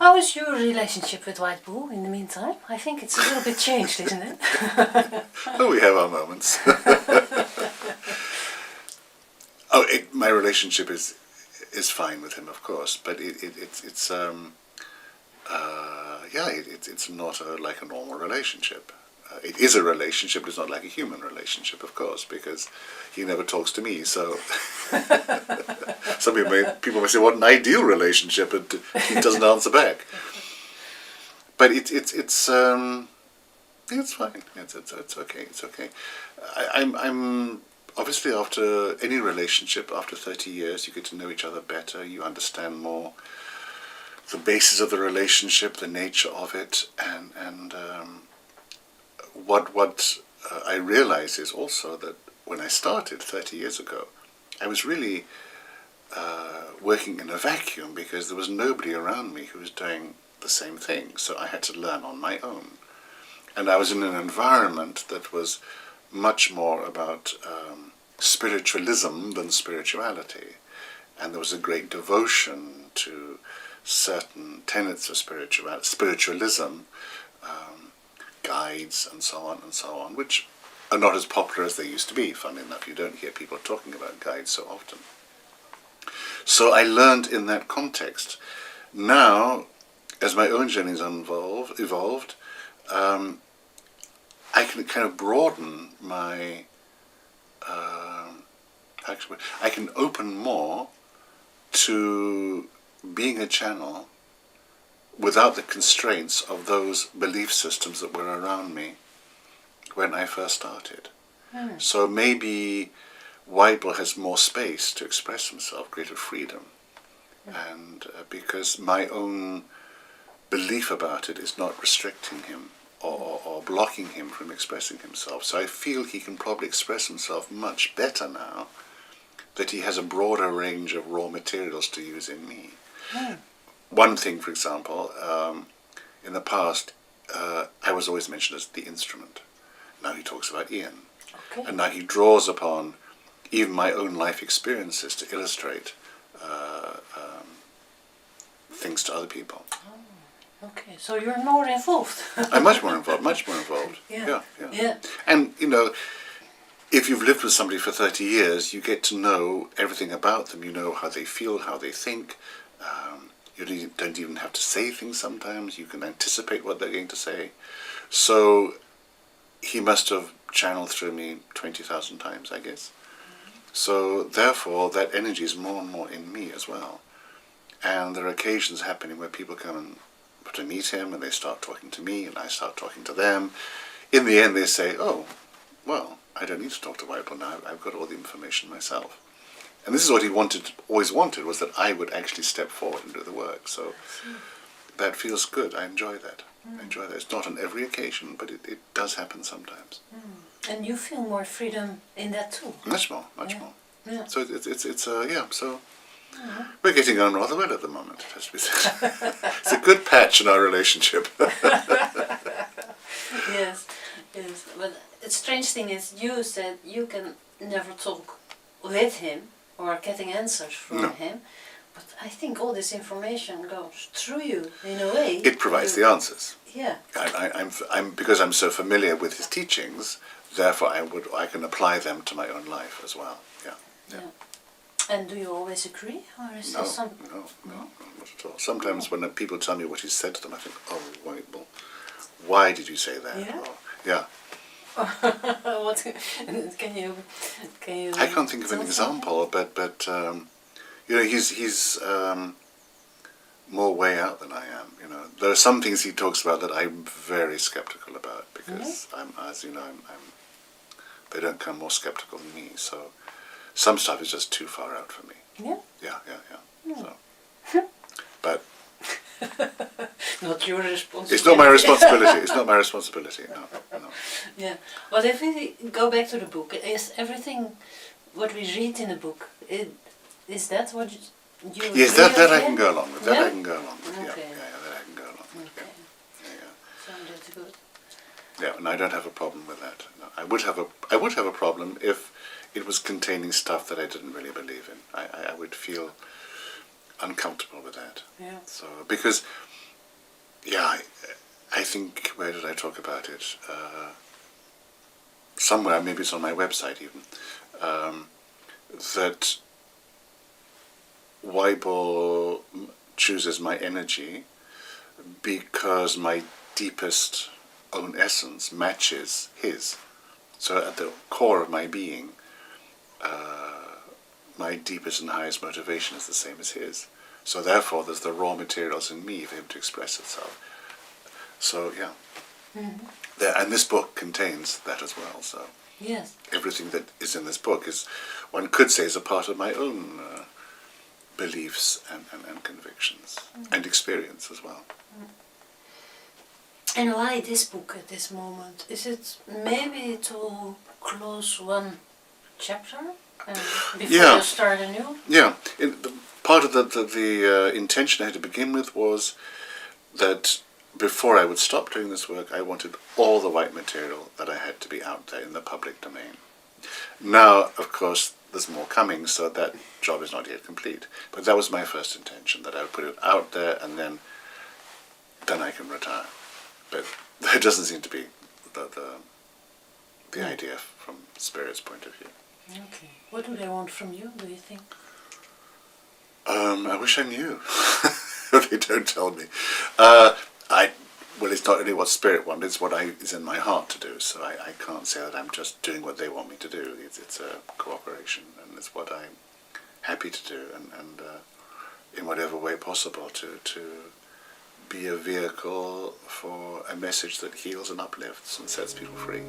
how is your relationship with White Bull in the meantime? I think it's a little bit changed, isn't it? Oh, we have our moments. My relationship is fine with him, of course, but it's not like a normal relationship. It is a relationship, but it's not like a human relationship, of course, because he never talks to me. So some people may say, "What an ideal relationship!" and he doesn't answer back. But it's fine. It's okay. It's okay. I'm obviously, after any relationship, after 30 years, you get to know each other better. You understand more the basis of the relationship, the nature of it, and what I realize is also that when I started 30 years ago, I was really working in a vacuum because there was nobody around me who was doing the same thing. So I had to learn on my own. And I was in an environment that was much more about spiritualism than spirituality. And there was a great devotion to certain tenets of spiritualism, guides and so on, which are not as popular as they used to be. Funnily enough, you don't hear people talking about guides so often. So I learned in that context. Now, as my own journeys evolved, I can kind of broaden my, I can open more to being a channel without the constraints of those belief systems that were around me when I first started. So maybe White Bull has more space to express himself, greater freedom. And because my own belief about it is not restricting him or blocking him from expressing himself. So I feel he can probably express himself much better now that he has a broader range of raw materials to use in me. One thing, for example, in the past, I was always mentioned as the instrument. Now he talks about Ian. Okay. And now he draws upon even my own life experiences to illustrate things to other people. Oh, okay, so you're more involved. I'm much more involved. Yeah. And, you know, if you've lived with somebody for 30 years, you get to know everything about them. You know how they feel, how they think. You don't even have to say things sometimes. You can anticipate what they're going to say. So he must have channeled through me 20,000 times, I guess. So therefore, that energy is more and more in me as well. And there are occasions happening where people come to meet him and they start talking to me and I start talking to them. In the end, they say, "Oh, well, I don't need to talk to White Bull now. I've got all the information myself." And this is what he always wanted, was that I would actually step forward and do the work. So that feels good. I enjoy that. I enjoy that. It's not on every occasion, but it does happen sometimes. And you feel more freedom in that too? Much more. Yeah. So so we're getting on rather well at the moment, it has to be said. It's a good patch in our relationship. Yes. But the strange thing is, you said you can never talk with him or getting answers from him, but I think all this information goes through you in a way. It provides the answers. Yeah. I'm because I'm so familiar with his teachings, therefore I can apply them to my own life as well. Yeah. And do you always agree, or is there some? No, not at all. Sometimes when people tell me what he said to them, I think, "Oh, White Bull, why did you say that?" Yeah. What can you? I can't think of an example, but you know, he's more way out than I am. You know, there are some things he talks about that I'm very skeptical about because as you know, they don't come more skeptical than me. So some stuff is just too far out for me. Yeah. So, but not your responsibility. It's not my responsibility. It's not my responsibility. No. Yeah. But if we go back to the book, is everything what we read in the book, is that what you? Yes, that I can go along with. That I can go along with. Okay. Yeah, that I can go along with. Okay. Yeah. So that's good. Yeah, and I don't have a problem with that. No, I would have a problem if it was containing stuff that I didn't really believe in. I would feel uncomfortable with that. Yeah. So because yeah, I think, where did I talk about it? Somewhere, maybe it's on my website even, that Weibel chooses my energy because my deepest own essence matches his. So at the core of my being, my deepest and highest motivation is the same as his. So therefore there's the raw materials in me for him to express itself. So yeah. And this book contains that as well. So yes, everything that is in this book is, one could say, is a part of my own beliefs and convictions and experience as well. And why this book at this moment? Is it maybe to close one chapter before you start a new? Yeah. Part of the intention I had to begin with was that before I would stop doing this work, I wanted all the white material that I had to be out there in the public domain. Now, of course, there's more coming, so that job is not yet complete. But that was my first intention, that I would put it out there and then I can retire. But that doesn't seem to be the idea from Spirit's point of view. Okay. What do they want from you, do you think? I wish I knew. They don't tell me. Well, it's not really what Spirit wants, it's what is in my heart to do, so I can't say that I'm just doing what they want me to do. It's a cooperation, and it's what I'm happy to do, and in whatever way possible to be a vehicle for a message that heals and uplifts and sets people free.